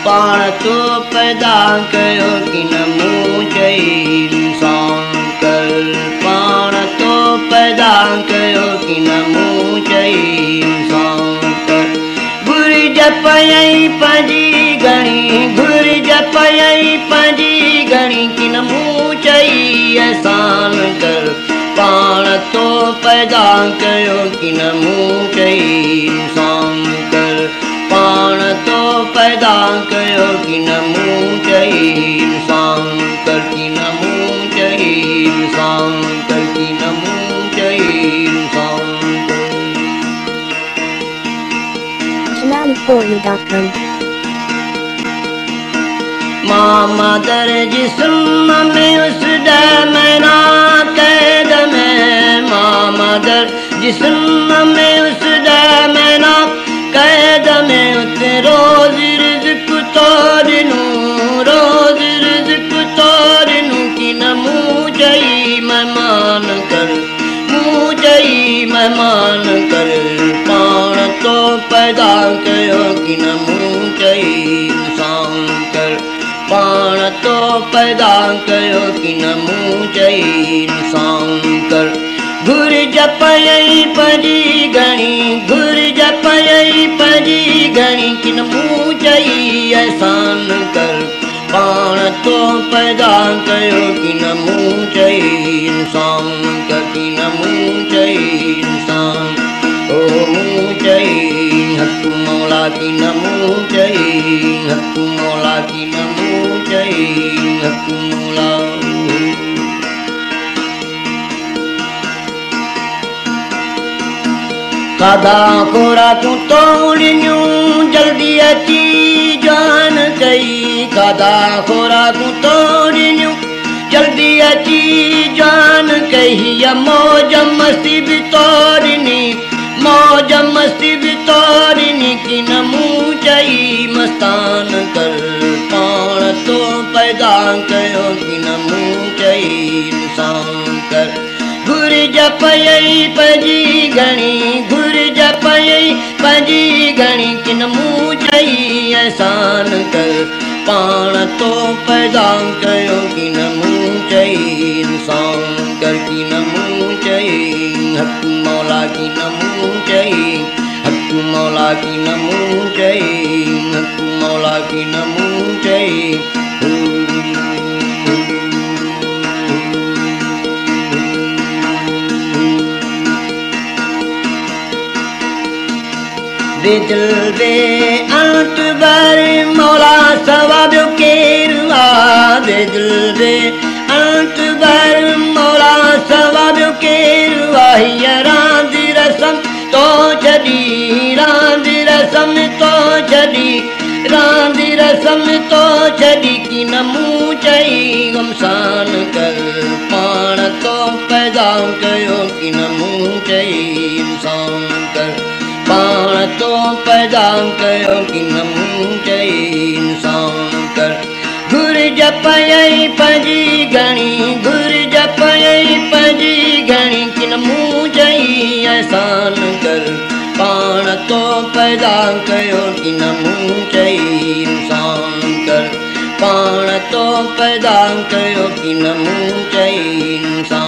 पाण तो पैदा कयो कि न मूं चई इंसान कर पाण तो पैदा कयो कि न मूं चई इंसान कर घुर्ज पयई पंहिंजी घणी घुर्ज पयई पंहिंजी घणी कि न मूं चई एहसान कर पाण तो पैदा कयो कि न मूं चई इंसान कर पाण तो पैदा कयो कि न मूं चई इंसान कर कि न मूं चई इंसान कर कि न मूं चई इंसान SonaliForYou.com मामा दर जिस्म में उस महीना कैद में मामा दर जिस्म में उस महीना कैद में उते रोज रिज़्क़ तोड़नू रोज रिज़्क़ तोड़नू कि न मूं चई मेहमान कर मूं चई मेहमान कर पाण तो पैदा कयो कि न मूं चई इंसान कर पाण तो पैदा कयो कि न मूं चई इंसान कर घुर्ज पयई पंहिंजी घणी घुर्ज पयई पंहिंजी घणी कि न मूं चई एहसान कर पाण तो पैदा कयो कि न मूं चई इंसान कर कि न मूं चई इंसान ओ मूं चई हक़ मौला कि न मूं चई हक़ मौला कि न मूं चई हक़ मौला खाधा खोराकूं तोड़ियूं जल्दी अची जान कई खाधा खोराकूं तोड़ियूं जल्दी अची जान कई मौज मस्ती बि तोड़नी मौज मस्ती बि तोड़नी कि न मूं चई मस्तान कर पाण तो पैदा कयो कि न मूं चई इंसान कर घुर्ज पयई पंहिंजी घणी घुर्ज पयई पंहिंजी घणी कि न मूं चई एहसान कर पाण तो पैदा कयो कि न मूं चई इंसान कर कि न मूं चई हक़ मौला कि न मूं चई हक़ मौला कि न मूं चई हक़ मौला कि न मूं चई दिल दे अंत बर मौला सवा ॿियो केरु आहे दिल दे अंत बर मौला सवा ॿियो केरु आहे हीअ रांदि रसम तो छॾी रांदि रसम तो छॾी रांदि रसम तो छॾी कि न मूं चई गमसान कर पाण तो पैदा कयो कि न मूं चई इंसान कर पाण तो पैदा कयो कि न मूं चई इंसान कर घुर्ज पयई पंहिंजी घणी घुर्ज पयई पंहिंजी घणी कि न मूं चई एहसान कर पाण तो पैदा कयो कि न मूं चई इंसान कर पाण तो पैदा कयो कि न मूं चई इंसान